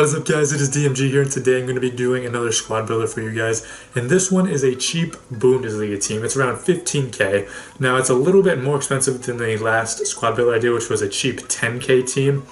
What is up, guys? It is DMG here, and today I'm going to be doing another squad builder for you guys. And this one is a cheap Bundesliga team. It's around 15k. Now, it's a little bit more expensive than the last squad builder I did, which was a cheap 10k team.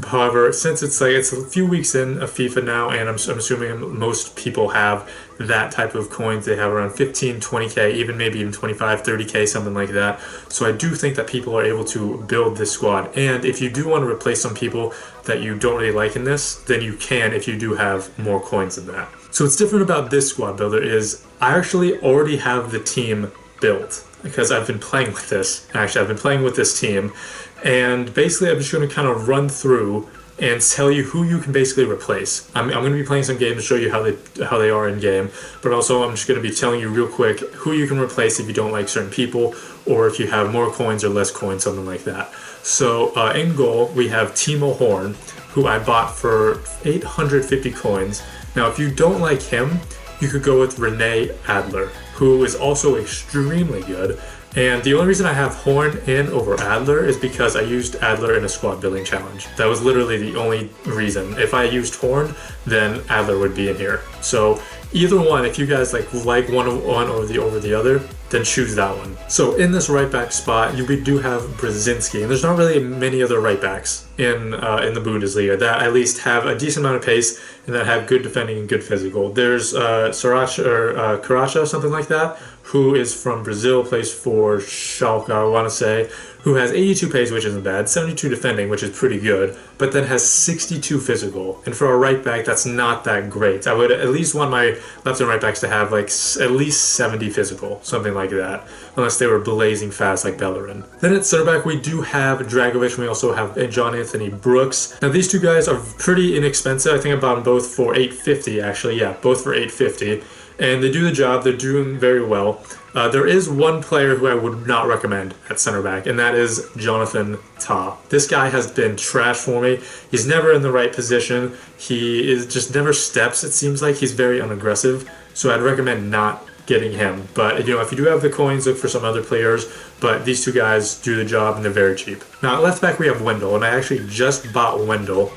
However, since it's a few weeks in of FIFA now, and I'm assuming most people have that type of coins. They have around 15, 20k, even 25, 30k, something like that. So I do think that people are able to build this squad. And if you do want to replace some people that you don't really like in this, then you can if you do have more coins than that. So what's different about this squad builder is I actually already have the team built because I've been playing with this. Actually, I've been playing with this team, and basically I'm just going to kind of run through and tell you who you can basically replace. I'm going to be playing some games to show you how they are in game, but also I'm just going to be telling you real quick who you can replace if you don't like certain people, or if you have more coins or less coins, something like that. So in goal we have Timo Horn, who I bought for 850 coins. Now if you don't like him, you could go with Rene Adler, who is also extremely good. And the only reason I have Horn in over Adler is because I used Adler in a squad building challenge. That was literally the only reason. If I used Horn, then Adler would be in here. So either one, if you guys like one over the other, then choose that one. So in this right back spot, we do have Brzezinski, and there's not really many other right backs in the Bundesliga that at least have a decent amount of pace and that have good defending and good physical. There's Karacha, something like that, who is from Brazil, plays for Schalke, I want to say, who has 82 pace, which isn't bad, 72 defending, which is pretty good, but then has 62 physical. And for a right back, that's not that great. I would at least want my left and right backs to have like at least 70 physical, something like that, unless they were blazing fast like Bellerin. Then at center back, we do have Dragovic, and we also have John Anthony Brooks. Now these two guys are pretty inexpensive. I think I bought them both for 850 actually. Yeah, both for 850. And they do the job. They're doing very well. There is one player who I would not recommend at center back, and that is Jonathan Tah. This guy has been trash for me. He's never in the right position. He is just never steps. It seems like he's very unaggressive. So I'd recommend not getting him. But if you do have the coins, look for some other players. But these two guys do the job, and they're very cheap. Now at left back we have Wendell, and I actually just bought Wendell.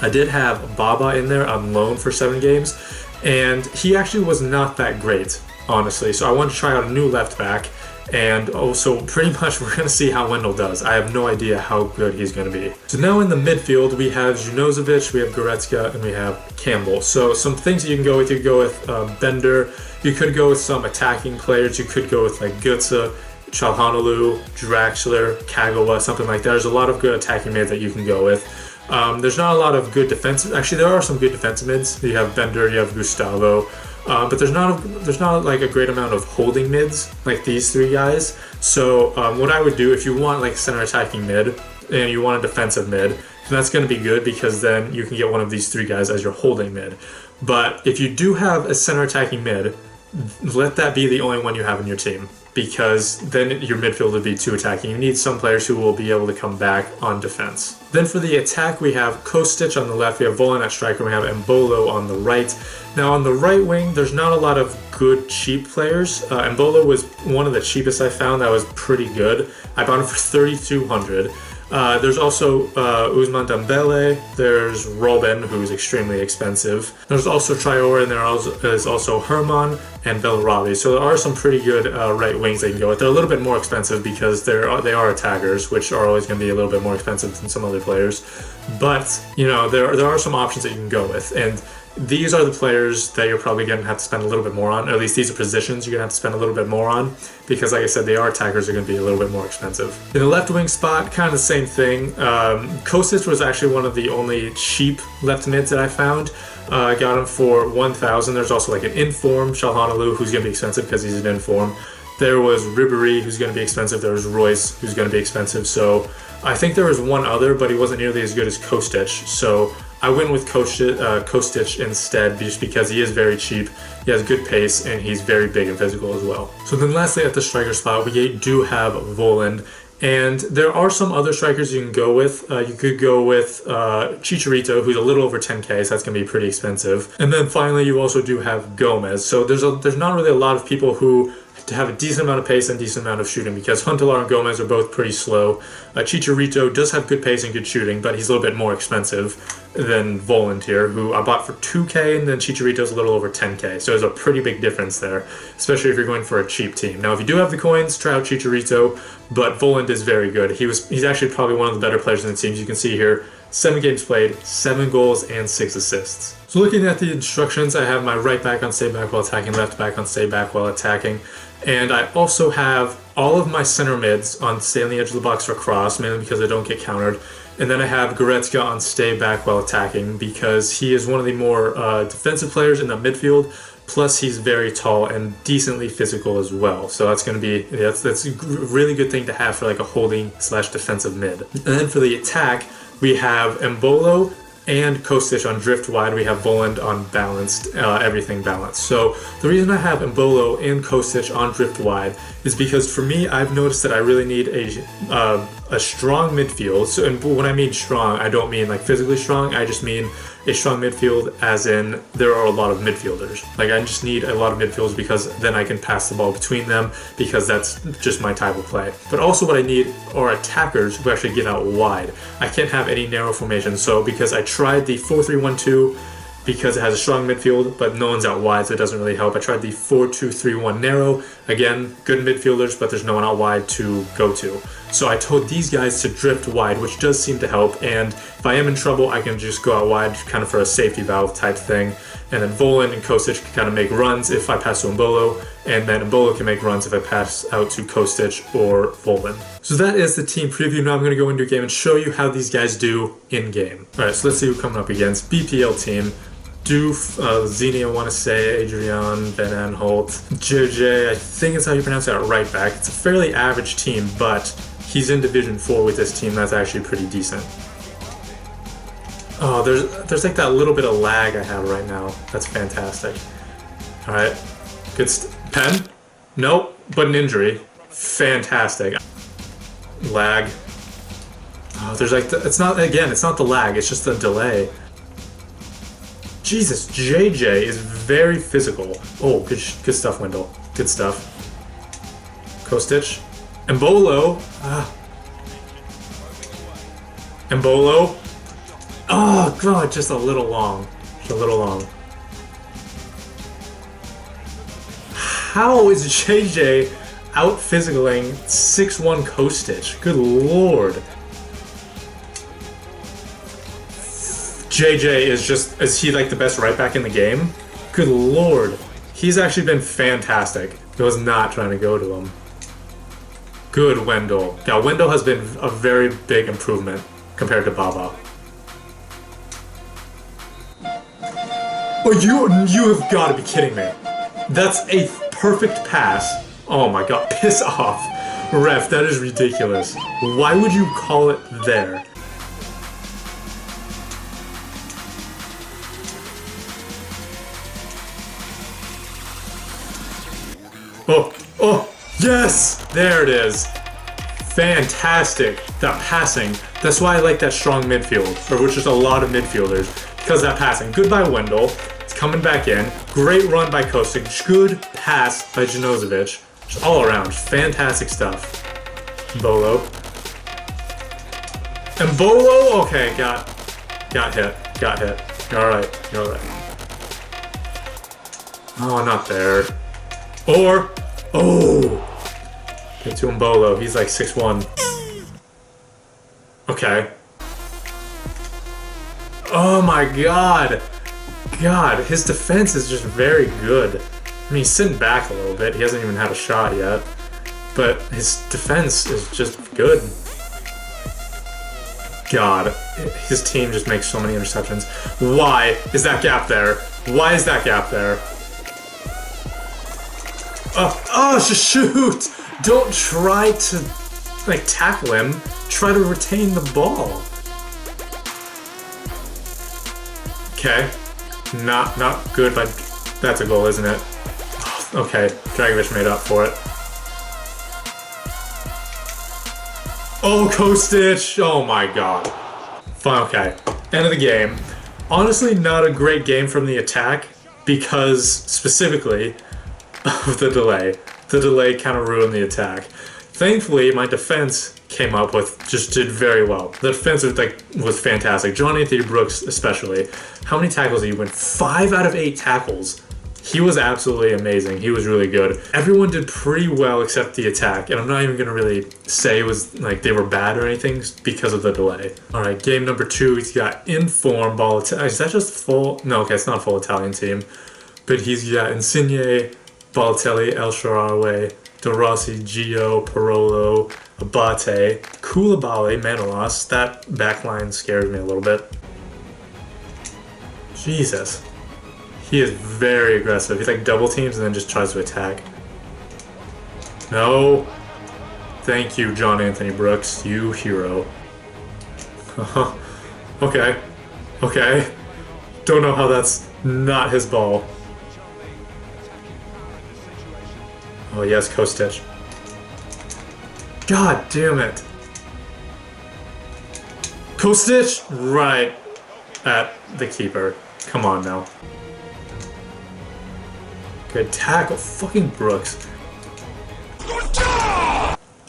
I did have Baba in there on loan for 7 games. And he actually was not that great, honestly. So I want to try out a new left back. And also, pretty much, we're going to see how Wendell does. I have no idea how good he's going to be. So now in the midfield, we have Junozovic, we have Goretzka, and we have Campbell. So some things that you can go with. You could go with Bender. You could go with some attacking players. You could go with like Götze, Çalhanoğlu, Draxler, Kagawa, something like that. There's a lot of good attacking mids that you can go with. There's not a lot of good defensive. Actually, there are some good defensive mids. You have Bender, you have Gustavo, but there's not like a great amount of holding mids like these three guys. So what I would do if you want like center attacking mid and you want a defensive mid, then that's going to be good because then you can get one of these three guys as your holding mid. But if you do have a center attacking mid, let that be the only one you have in your team, because then your midfield would be too attacking. You need some players who will be able to come back on defense. Then for the attack, we have Kostic on the left, we have Volin at striker, we have Embolo on the right. Now on the right wing, there's not a lot of good cheap players. Embolo was one of the cheapest I found that was pretty good. I bought him for 3,200. There's also Ousmane Dembele, there's Robben, who's extremely expensive. There's also Traore, and there's also Herman and Bellarabi. So there are some pretty good right wings they can go with. They're a little bit more expensive because they are attackers, which are always going to be a little bit more expensive than some other players. But there are some options that you can go with, and these are the players that you're probably going to have to spend a little bit more on, or at least these are positions you're going to have to spend a little bit more on, because like I said, they are attackers, they're going to be a little bit more expensive. In the left wing spot, kind of the same thing. Kostic was actually one of the only cheap left mids that I found. I got him for 1,000. There's also like an inform, Çalhanoğlu, who's going to be expensive because he's an inform. There was Ribéry, who's going to be expensive. There was Royce, who's going to be expensive. So I think there was one other, but he wasn't nearly as good as Kostic. So I went with Kostic instead, just because he is very cheap, he has good pace, and he's very big and physical as well. So then lastly at the striker spot, we do have Volin, and there are some other strikers you can go with. You could go with Chicharito, who's a little over 10k, so that's going to be pretty expensive. And then finally you also do have Gomez. So there's not really a lot of people who to have a decent amount of pace and decent amount of shooting, because Huntelaar and Gomez are both pretty slow. Chicharito does have good pace and good shooting, but he's a little bit more expensive than Voland here, who I bought for 2K, and then Chicharito's a little over 10K. So there's a pretty big difference there, especially if you're going for a cheap team. Now, if you do have the coins, try out Chicharito, but Voland is very good. He's actually probably one of the better players in the teams. You can see here, 7 games played, 7 goals, and 6 assists. So looking at the instructions, I have my right back on stay back while attacking, left back on stay back while attacking, and I also have all of my center mids on stay on the edge of the box for cross, mainly because I don't get countered. And then I have Goretzka on stay back while attacking, because he is one of the more defensive players in the midfield, plus he's very tall and decently physical as well. So that's going to be, that's a really good thing to have for like a holding / defensive mid. And then for the attack, we have Embolo and Kostic on drift wide. We have Voland on balanced, everything balanced. So the reason I have Embolo and Kostic on drift wide is because for me, I've noticed that I really need a strong midfield. So, and when I mean strong, I don't mean like physically strong. I just mean a strong midfield as in there are a lot of midfielders. Like I just need a lot of midfielders because then I can pass the ball between them, because that's just my type of play. But also what I need are attackers who actually get out wide. I can't have any narrow formation. So because I tried the 4-3-1-2 because it has a strong midfield, but no one's out wide, so it doesn't really help. I tried the 4-2-3-1 narrow. Again, good midfielders, but there's no one out wide to go to. So I told these guys to drift wide, which does seem to help, and if I am in trouble, I can just go out wide kind of for a safety valve type thing. And then Voland and Kostic can kind of make runs if I pass to Embolo, and then Embolo can make runs if I pass out to Kostic or Voland. So that is the team preview. Now I'm going to go into a game and show you how these guys do in-game. Alright, so let's see who we're coming up against. BPL team. Doof, Zini, I want to say, Adrian, Van Aanholt, JJ, I think it's how you pronounce it, at right back. It's a fairly average team, but he's in Division 4 with this team. That's actually pretty decent. Oh, there's like that little bit of lag I have right now. That's fantastic. Alright, good pen? Nope, but an injury. Fantastic. Lag. Oh, there's like, it's not the lag, it's just the delay. Jesus, JJ is very physical. Oh, good stuff, Wendell. Good stuff. Kostic. Embolo. Embolo. Oh, God, just a little long. Just a little long. How is JJ out-physicaling 6'1" Kostic? Good Lord. JJ is he like the best right back in the game? Good Lord. He's actually been fantastic. I was not trying to go to him. Good Wendell. Now Wendell has been a very big improvement compared to Baba. Oh, you have got to be kidding me. That's a perfect pass. Oh my God, piss off. Ref, that is ridiculous. Why would you call it there? Oh, yes! There it is. Fantastic. That passing. That's why I like that strong midfield, or which is a lot of midfielders, because that passing. Goodbye, Wendell. It's coming back in. Great run by Kostic. Good pass by Janozovic. Just all around. Fantastic stuff. Bolo. And Bolo, okay, got hit. Got hit. You're alright. You're alright. Oh, not there. Or, oh! Get to Embolo, he's like 6'1". Okay. Oh my God! God, his defense is just very good. I mean, he's sitting back a little bit, he hasn't even had a shot yet. But his defense is just good. God, his team just makes so many interceptions. Why is that gap there? Why is that gap there? Oh, just shoot! Don't try to, like, tackle him. Try to retain the ball. Okay. Not good, but that's a goal, isn't it? Okay, Dragovic made up for it. Oh, Kostic! Oh my God. Fine, okay. End of the game. Honestly, not a great game from the attack, because, specifically, of the delay. The delay kind of ruined the attack. Thankfully, my defense did very well. The defense was fantastic. John Anthony Brooks especially. How many tackles did he win? 5 out of 8 tackles. He was absolutely amazing. He was really good. Everyone did pretty well except the attack, and I'm not even going to really say it was like they were bad or anything because of the delay. All right, game number 2, he's got Inform, is that just full? No, okay, it's not a full Italian team. But he's got Insigne, Balotelli, El Shaarawy, De Rossi, Gio, Parolo, Abate, Koulibaly, Manolas. That backline scares me a little bit. Jesus. He is very aggressive. He like double teams and then just tries to attack. No. Thank you, John Anthony Brooks. You hero. Okay. Okay. Don't know how that's not his ball. Oh yes, Kostic. God damn it. Kostic right at the keeper. Come on now. Good tackle. Fucking Brooks.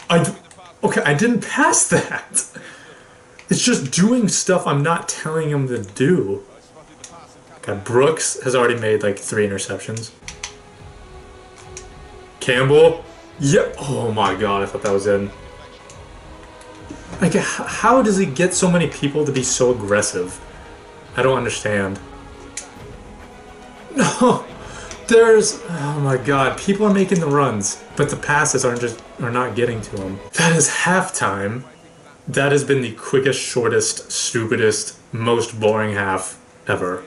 I didn't pass that. It's just doing stuff I'm not telling him to do. God, Brooks has already made like 3 interceptions. Campbell. Yep. Oh my god, I thought that was in. Like, how does he get so many people to be so aggressive? I don't understand. No. Oh my god, people are making the runs, but the passes are not getting to them. That is halftime. That has been the quickest, shortest, stupidest, most boring half ever.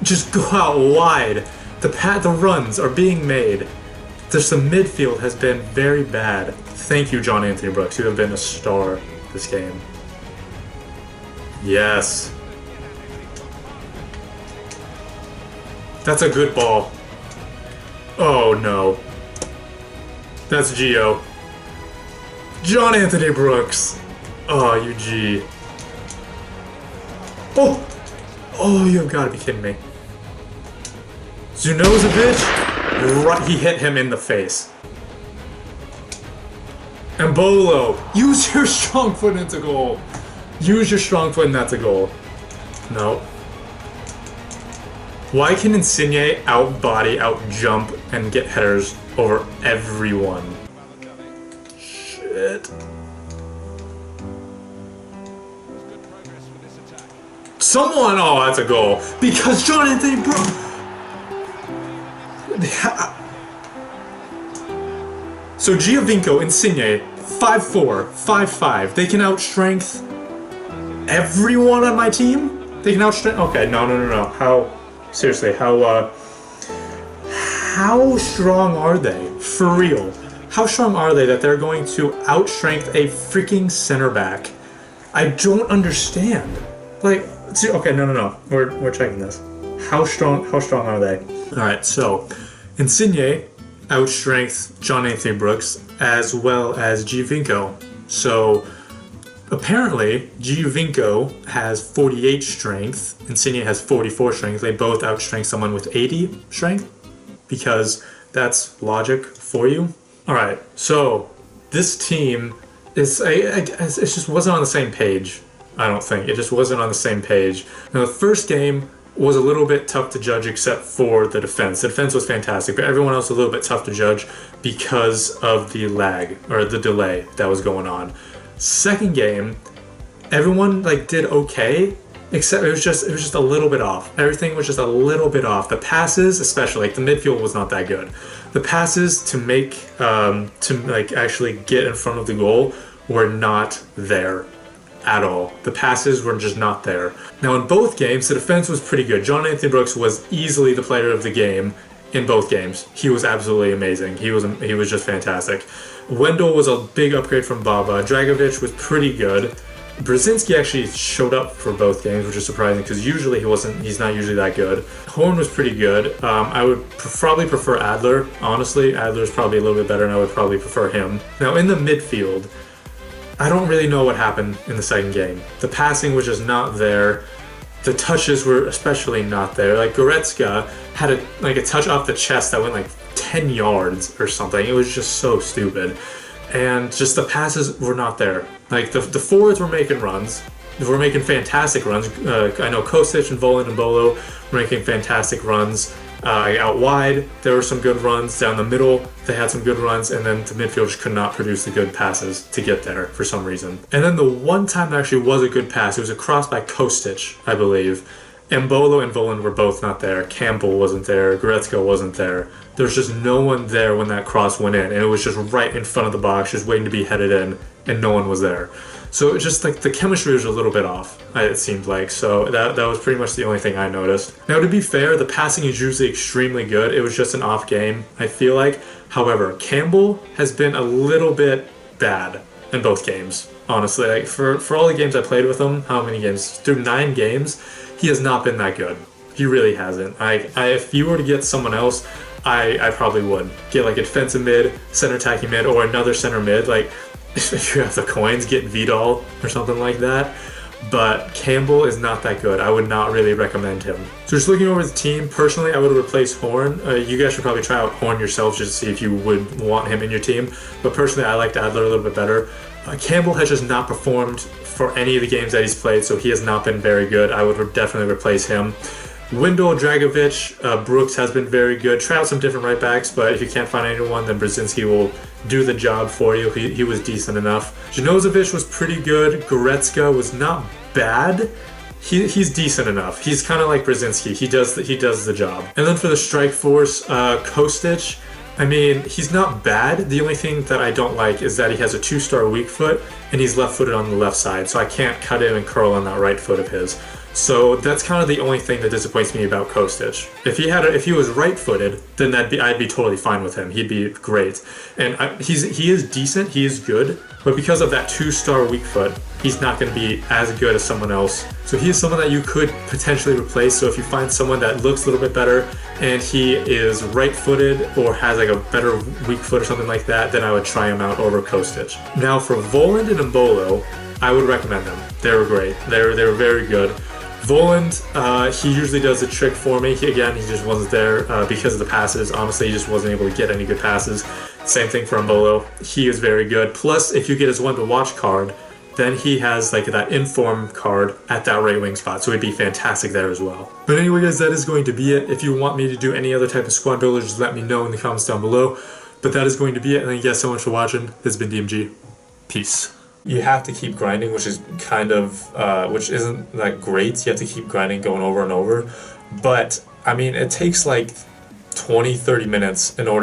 Just go out wide. The runs are being made. Just the midfield has been very bad. Thank you, John Anthony Brooks. You have been a star this game. Yes. That's a good ball. Oh no. That's Gio. John Anthony Brooks. Oh, you G. Oh! Oh, you've got to be kidding me. Zunozovic. Right, he hit him in the face. And Bolo. Use your strong foot into goal. Use your strong foot and that's a goal. No. Why can Insigne out-body, out-jump, and get headers over everyone? Shit. Someone! Oh, that's a goal. Because John Anthony Brooks... So Giovinco, Insigne, 5'4", 5'5". They can outstrength everyone on my team? They can outstrength... Okay, no. How... Seriously, how strong are they? For real. How strong are they that they're going to outstrength a freaking center back? I don't understand. Like, okay, no. We're checking this. How strong are they? Alright, so Insigne outstrength John Anthony Brooks as well as Giovinco. So apparently, Giovinco has 48 strength, Insigne has 44 strength. They both outstrength someone with 80 strength, because that's logic for you. Alright, so this team, it just wasn't on the same page, I don't think. It just wasn't on the same page. Now, the first game was a little bit tough to judge except for the defense. The defense was fantastic, but everyone else was a little bit tough to judge because of the lag, or the delay that was going on. Second game, everyone did okay, except it was just a little bit off. Everything was just a little bit off. The passes, especially, the midfield was not that good. The passes to make actually get in front of the goal were not there at all. The passes were just not there. Now in both games, the defense was pretty good. John Anthony Brooks was easily the player of the game in both games. He was absolutely amazing. He was just fantastic. Wendell was a big upgrade from Baba. Dragovic was pretty good. Brzezinski actually showed up for both games, which is surprising because usually he's not usually that good. Horn was pretty good. I would probably prefer Adler, honestly. Adler's probably a little bit better and I would probably prefer him. Now in the midfield, I don't really know what happened in the second game. The passing was just not there. The touches were especially not there. Goretzka had a touch off the chest that went 10 yards or something. It was just so stupid. And just the passes were not there. Like, the forwards were making runs. They were making fantastic runs. I know Kostic and Voland and Bolo were making fantastic runs. Out wide, there were some good runs. Down the middle, they had some good runs. And then the midfield just could not produce the good passes to get there for some reason. And then the one time there actually was a good pass, it was a cross by Kostic, I believe. And Bolo and Voland were both not there. Campbell wasn't there. Goretzka wasn't there. There's just no one there when that cross went in. And it was just right in front of the box, just waiting to be headed in. And no one was there. So it's just like the chemistry was a little bit off, it seemed like. So that was pretty much the only thing I noticed. Now, to be fair, the passing is usually extremely good. It was just an off game, I feel like. However, Campbell has been a little bit bad in both games, honestly. Like for all the games I played with him, how many games? Through 9 games, he has not been that good. He really hasn't. If you were to get someone else, I probably would. Get like a defensive mid, center attacking mid, or another center mid. Like, if you have the coins, get Vidal or something like that. But Campbell is not that good. I would not really recommend him. So just looking over the team, personally, I would replace Horn. You guys should probably try out Horn yourselves just to see if you would want him in your team. But personally, I liked Adler a little bit better. Campbell has just not performed for any of the games that he's played, so he has not been very good. I would definitely replace him. Windle, Dragovic, Brooks has been very good. Try out some different right backs, but if you can't find anyone, then Brzezinski will do the job for you. He was decent enough. Janozovic was pretty good. Goretzka was not bad. He's decent enough. He's kind of like Brzezinski. He does the job. And then for the strike force, Kostic, I mean, he's not bad. The only thing that I don't like is that he has a 2-star weak foot and he's left-footed on the left side, so I can't cut in and curl on that right foot of his. So that's kind of the only thing that disappoints me about Kostic. If he was right-footed, then I'd be totally fine with him. He'd be great. And he is decent, he is good, but because of that 2-star weak foot, he's not going to be as good as someone else. So he is someone that you could potentially replace. So if you find someone that looks a little bit better and he is right-footed or has like a better weak foot or something like that, then I would try him out over Kostic. Now for Voland and Mbolo, I would recommend them. They were great. They were very good. Voland, he usually does a trick for me. He just wasn't there because of the passes. Honestly, he just wasn't able to get any good passes. Same thing for Mbolo. He is very good. Plus, if you get his one to watch card, then he has like that inform card at that right wing spot, so he'd be fantastic there as well. But anyway, guys, that is going to be it. If you want me to do any other type of squad builder, just let me know in the comments down below. But that is going to be it, and thank you guys so much for watching. This has been DMG. Peace. You have to keep grinding, which is kind of, which isn't that great. You have to keep grinding, going over and over. But, I mean, it takes like 20-30 minutes in order